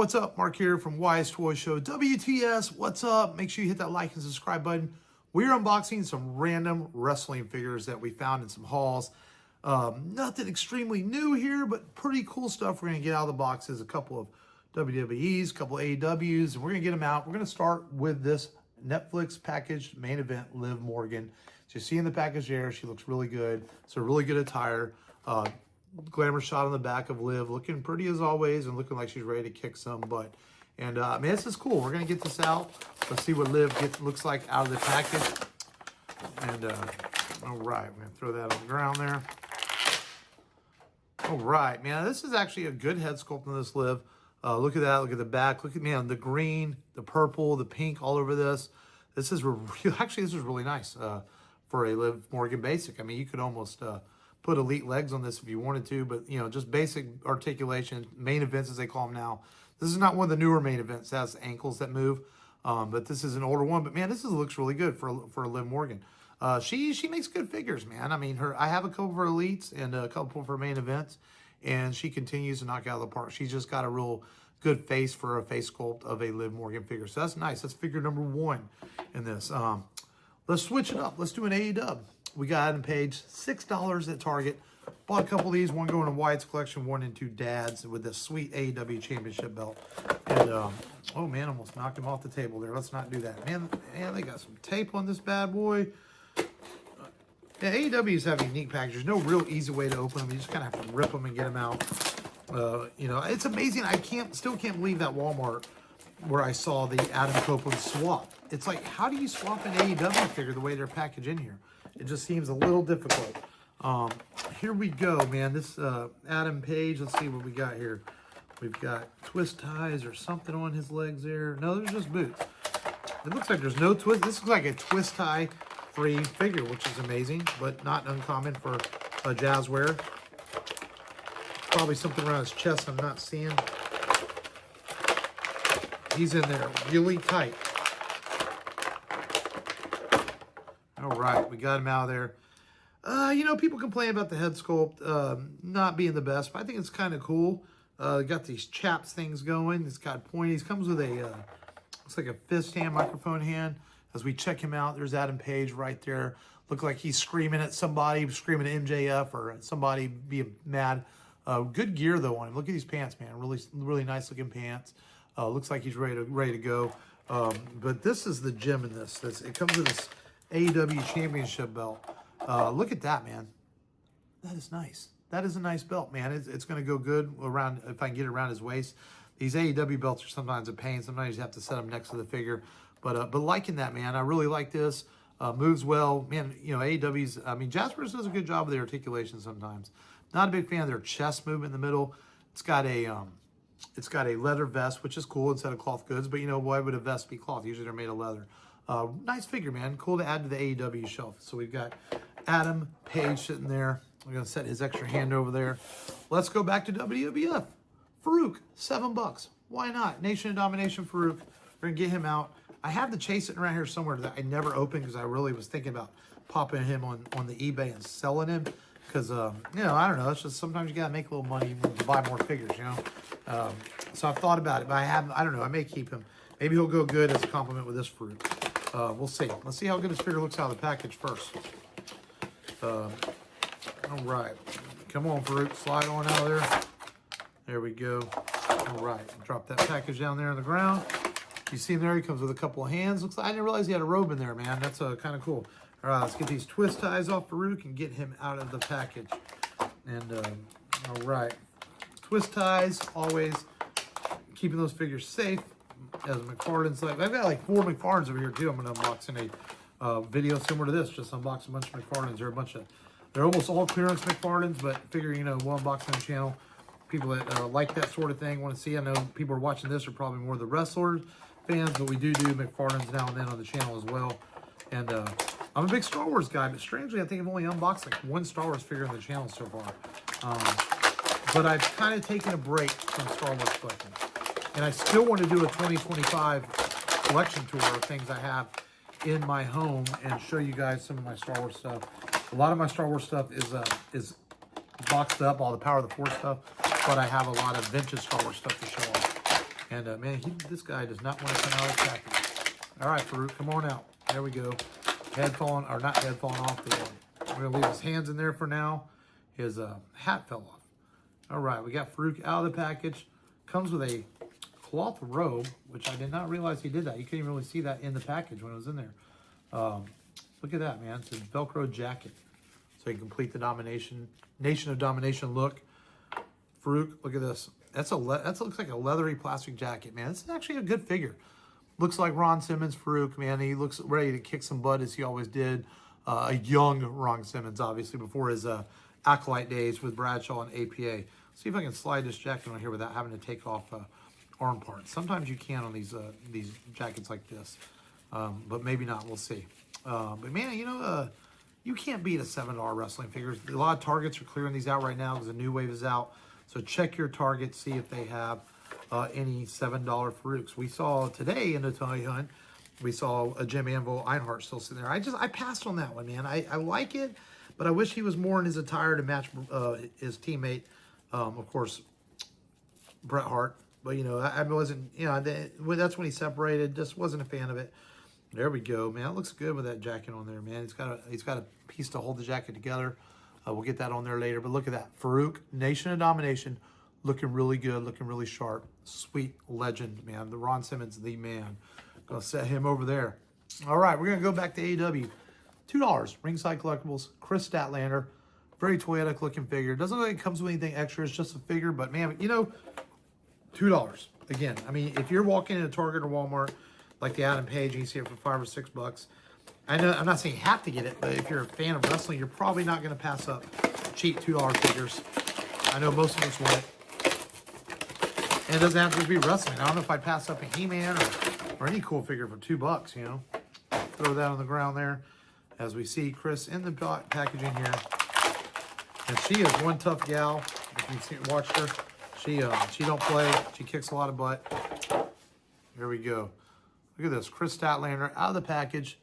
what's up? Mark here from Wise Toy Show. WTS, what's up? Make sure you hit that like and subscribe button. We're unboxing some random wrestling figures that we found in some hauls. Nothing extremely new here, but pretty cool stuff we're going to get out of the boxes. A couple of WWEs, a couple of AEWs, and we're going to get them out. We're going to start with this Netflix packaged main event, Liv Morgan. So you see in the package there, she looks really good. It's a really good attire. Glamour shot on the back of Liv, looking pretty as always and looking like she's ready to kick some butt. And man, this is cool. We're gonna get this out. Let's see what Liv looks like out of the package. And all right, we're gonna throw that on the ground there. All right, man, this is actually a good head sculpt on this Liv. Look at that. Look at the back. Look at, man, the green, the purple, the pink all over this. This is actually, this is really nice for a Liv Morgan basic. I mean, you could almost put elite legs on this if you wanted to, but, you know, just basic articulation, main events as they call them now. This is not one of the newer main events that has ankles that move, but this is an older one. But, man, looks really good for a Liv Morgan. She makes good figures, man. I mean, I have a couple for elites and a couple for main events, and she continues to knock out of the park. She's just got a real good face for a face sculpt of a Liv Morgan figure. So that's nice. That's figure number one in this. Let's switch it up. Let's do an AEW. We got Adam Page, $6 at Target. Bought a couple of these, one going in Wyatt's collection, one into Dad's with this sweet AEW Championship belt. And, oh man, almost knocked him off the table there. Let's not do that. Man, they got some tape on this bad boy. Yeah, AEWs have unique packages. No real easy way to open them. You just kind of have to rip them and get them out. You know, it's amazing. I still can't believe that Walmart where I saw the Adam Copeland swap. It's like, how do you swap an AEW figure the way they're packaged in here? It just seems a little difficult. Here we go, man. This Adam Page, let's see what we got here. We've got twist ties or something on his legs there. No, there's just boots. It looks like there's no twist. This looks like a twist tie free figure, which is amazing, but not uncommon for a Jazzware. Probably something around his chest I'm not seeing. He's in there really tight. All right, we got him out of there. You know, people complain about the head sculpt not being the best, but I think it's kind of cool. Got these chaps things going. It's got pointies. Comes with a, looks like a fist hand, microphone hand. As we check him out, there's Adam Page right there. Look like he's screaming at somebody, screaming at MJF or somebody being mad. Good gear, though, on him. Look at these pants, man. Really nice looking pants. Looks like he's ready to go. But this is the gem in this. It comes with this AEW Championship belt. Look at that, man. That is nice. That is a nice belt, man. It's going to go good around, if I can get it around his waist. These AEW belts are sometimes a pain. Sometimes you have to set them next to the figure. But liking that, man. I really like this. Moves well. Man, you know, AEW's, I mean, Jaspers does a good job with the articulation sometimes. Not a big fan of their chest movement in the middle. It's got a leather vest, which is cool instead of cloth goods. But, you know, why would a vest be cloth? Usually they're made of leather. Nice figure, man. Cool to add to the AEW shelf. So we've got Adam Page sitting there. We're going to set his extra hand over there. Let's go back to WWF. Farouk, $7. Why not? Nation of Domination Farouk. We're going to get him out. I have the Chase sitting around here somewhere that I never opened because I really was thinking about popping him on the eBay and selling him. Because, you know, I don't know. It's just sometimes you got to make a little money to buy more figures, you know. So I've thought about it. But I don't know. I may keep him. Maybe he'll go good as a compliment with this fruit. We'll see. Let's see how good this figure looks out of the package first. All right. Come on, Farouk. Slide on out of there. There we go. All right. Drop that package down there on the ground. You see him there. He comes with a couple of hands. Looks like I didn't realize he had a robe in there, man. That's kind of cool. All right. Let's get these twist ties off Farouk and get him out of the package. And, all right. Twist ties, always keeping those figures safe. As McFarlane's like, I've got like 4 McFarlanes over here too. I'm going to unbox in a video similar to this. Just unbox a bunch of McFarlanes. They're almost all clearance McFarlanes, but figure, you know, we'll unbox on the channel. People that like that sort of thing want to see. I know people are watching this are probably more the wrestlers fans, but we do McFarlanes now and then on the channel as well. And I'm a big Star Wars guy, but strangely, I think I've only unboxed like 1 Star Wars figure on the channel so far. But I've kind of taken a break from Star Wars collecting. And I still want to do a 2025 collection tour of things I have in my home and show you guys some of my Star Wars stuff. A lot of my Star Wars stuff is boxed up, all the Power of the Force stuff, but I have a lot of vintage Star Wars stuff to show off. And, man, this guy does not want to come out of the package. All right, Farouk, come on out. There we go. Head falling, or not head falling off. We're going to leave his hands in there for now. His hat fell off. All right, we got Farouk out of the package. Comes with a cloth robe, which I did not realize he did that. You couldn't even really see that in the package when it was in there. Look at that, man. It's a Velcro jacket. So you complete the Nation of Domination look. Farouk, look at this. That looks like a leathery plastic jacket, man. This is actually a good figure. Looks like Ron Simmons, Farouk, man. He looks ready to kick some butt as he always did. A young Ron Simmons, obviously, before his Acolyte days with Bradshaw and APA. See if I can slide this jacket on here without having to take off arm parts. Sometimes you can on these jackets like this, but maybe not. We'll see. But man, you know, you can't beat a $7 wrestling figures. A lot of Targets are clearing these out right now because the new wave is out. So check your Target, see if they have any $7 Farouks. We saw today in the toy hunt, we saw a Jim Anvil Einhart still sitting there. I passed on that one, man. I like it, but I wish he was more in his attire to match his teammate, of course, Bret Hart. But, you know, I wasn't, you know, that's when he separated. Just wasn't a fan of it. There we go, man. It looks good with that jacket on there, man. He's got a piece to hold the jacket together. We'll get that on there later. But look at that. Farouk, Nation of Domination, looking really good, looking really sharp. Sweet legend, man. The Ron Simmons, the man. Gonna set him over there. All right, we're gonna go back to AEW. $2, Ringside Collectibles, Chris Statlander. Very toyetic looking figure. Doesn't look like it comes with anything extra. It's just a figure, but man, you know, $2. Again, I mean, if you're walking into Target or Walmart, like the Adam Page, and you see it for $5 or $6. I know, I'm not saying you have to get it, but if you're a fan of wrestling, you're probably not going to pass up cheap $2 figures. I know most of us want it. And it doesn't have to be wrestling. I don't know if I'd pass up a He-Man or any cool figure for $2, you know. Throw that on the ground there. As we see Chris in the packaging here. And she is one tough gal. If you've watched her, she don't play. She kicks a lot of butt. Here we go. Look at this. Chris Statlander out of the package.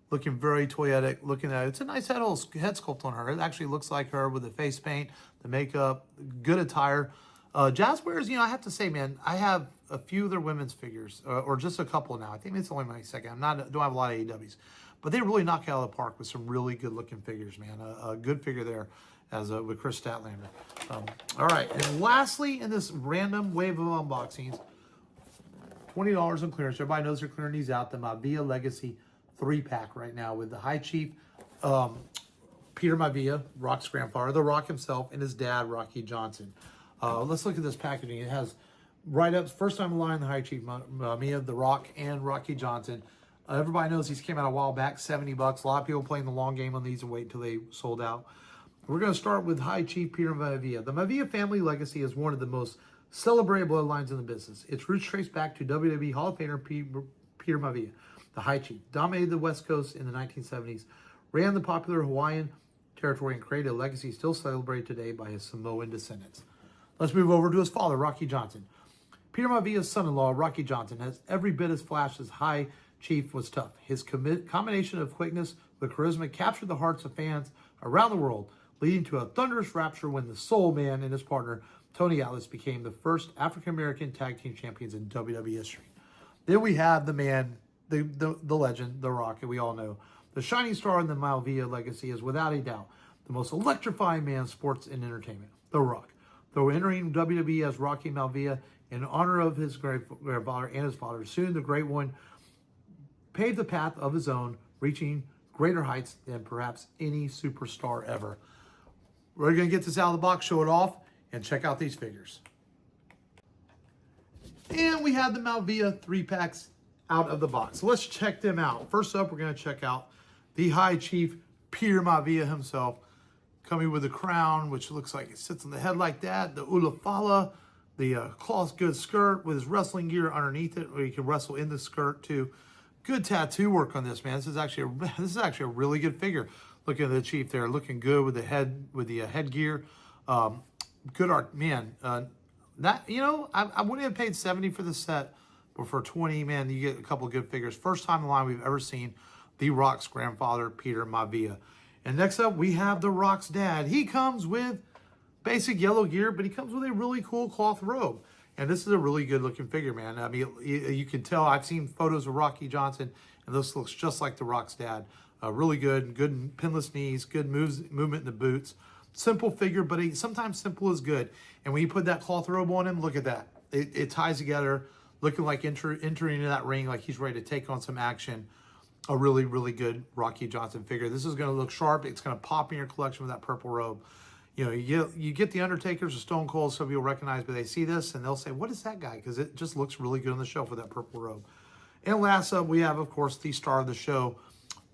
Looking very toyetic. Looking at it. It's a nice head sculpt on her. It actually looks like her with the face paint, the makeup, good attire. Jazzwares, you know, I have to say, man, I have a few of their women's figures, or just a couple now. I think it's only my second. Don't have a lot of AEWs. But they really knock it out of the park with some really good looking figures, man. A good figure there as with Chris Statlander. All right, and lastly, in this random wave of unboxings, $20 on clearance. Everybody knows they're clearing these out. The Maivia Legacy 3-pack right now with the High Chief, Peter Maivia, Rock's grandfather, The Rock himself, and his dad, Rocky Johnson. Let's look at this packaging. It has write-ups, first time in line, the High Chief, Maivia, The Rock, and Rocky Johnson. Everybody knows these came out a while back, $70. A lot of people playing the long game on these and wait until they sold out. We're going to start with High Chief Peter Maivia. The Maivia family legacy is one of the most celebrated bloodlines in the business. Its roots trace back to WWE Hall of Famer Peter Maivia, the High Chief. Dominated the West Coast in the 1970s, ran the popular Hawaiian territory, and created a legacy still celebrated today by his Samoan descendants. Let's move over to his father, Rocky Johnson. Peter Maivia's son-in-law, Rocky Johnson, has every bit as flash as High Chief was tough. His combination of quickness with charisma captured the hearts of fans around the world, leading to a thunderous rapture when the Soul Man and his partner, Tony Atlas, became the first African-American tag team champions in WWE history. Then we have the man, the legend, The Rock, and we all know. The shining star in the Maivia legacy is without a doubt the most electrifying man in sports and entertainment, The Rock. Though entering WWE as Rocky Maivia in honor of his grandfather and his father, soon the Great One paved the path of his own, reaching greater heights than perhaps any superstar ever. We're going to get this out of the box, show it off, and check out these figures. And we have the Maivia 3-packs out of the box. So let's check them out. First up, we're going to check out the High Chief Peter Maivia himself, coming with a crown, which looks like it sits on the head like that. The Ulafala, the cloth good skirt with his wrestling gear underneath it, where you can wrestle in the skirt too. Good tattoo work on this, man. This is actually a really good figure. Looking at the Chief there, looking good with the headgear. Good art, man. That, you know, I wouldn't have paid $70 for the set, but for $20, man, you get a couple of good figures. First time in line we've ever seen The Rock's grandfather, Peter Maivia. And next up, we have The Rock's dad. He comes with basic yellow gear, but he comes with a really cool cloth robe. And this is a really good looking figure, man. I mean, you can tell. I've seen photos of Rocky Johnson, and this looks just like The Rock's dad. Really good pinless knees, good movement in the boots. Simple figure, but sometimes simple is good. And when you put that cloth robe on him, look at that. It ties together, looking like entering into that ring like he's ready to take on some action. A really, really good Rocky Johnson figure. This is going to look sharp. It's going to pop in your collection with that purple robe. You know, you get the Undertakers or Stone Cold, some people recognize, but they see this and they'll say, what is that guy? Because it just looks really good on the shelf with that purple robe. And last up, we have, of course, the star of the show,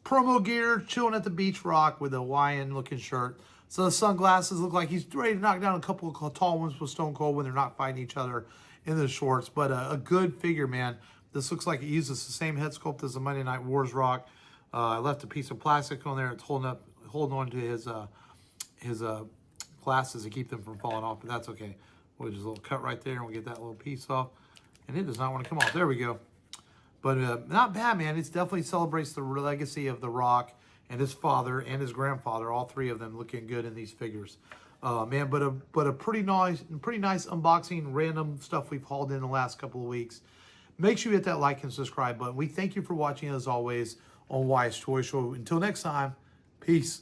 promo gear, chilling at the beach rock with a Hawaiian-looking shirt. So the sunglasses look like he's ready to knock down a couple of tall ones with Stone Cold when they're not fighting each other in the shorts. But a good figure, man. This looks like it uses the same head sculpt as the Monday Night Wars Rock. I left a piece of plastic on there. It's holding on to his glasses to keep them from falling off, but that's okay. We'll just a little cut right there, and we'll get that little piece off. And it does not want to come off. There we go. But not bad, man. It definitely celebrates the legacy of The Rock and his father and his grandfather, all three of them looking good in these figures. Man, but a pretty nice unboxing, random stuff we've hauled in the last couple of weeks. Make sure you hit that like and subscribe button. We thank you for watching, as always, on Wyatt's Toy Show. Until next time, peace.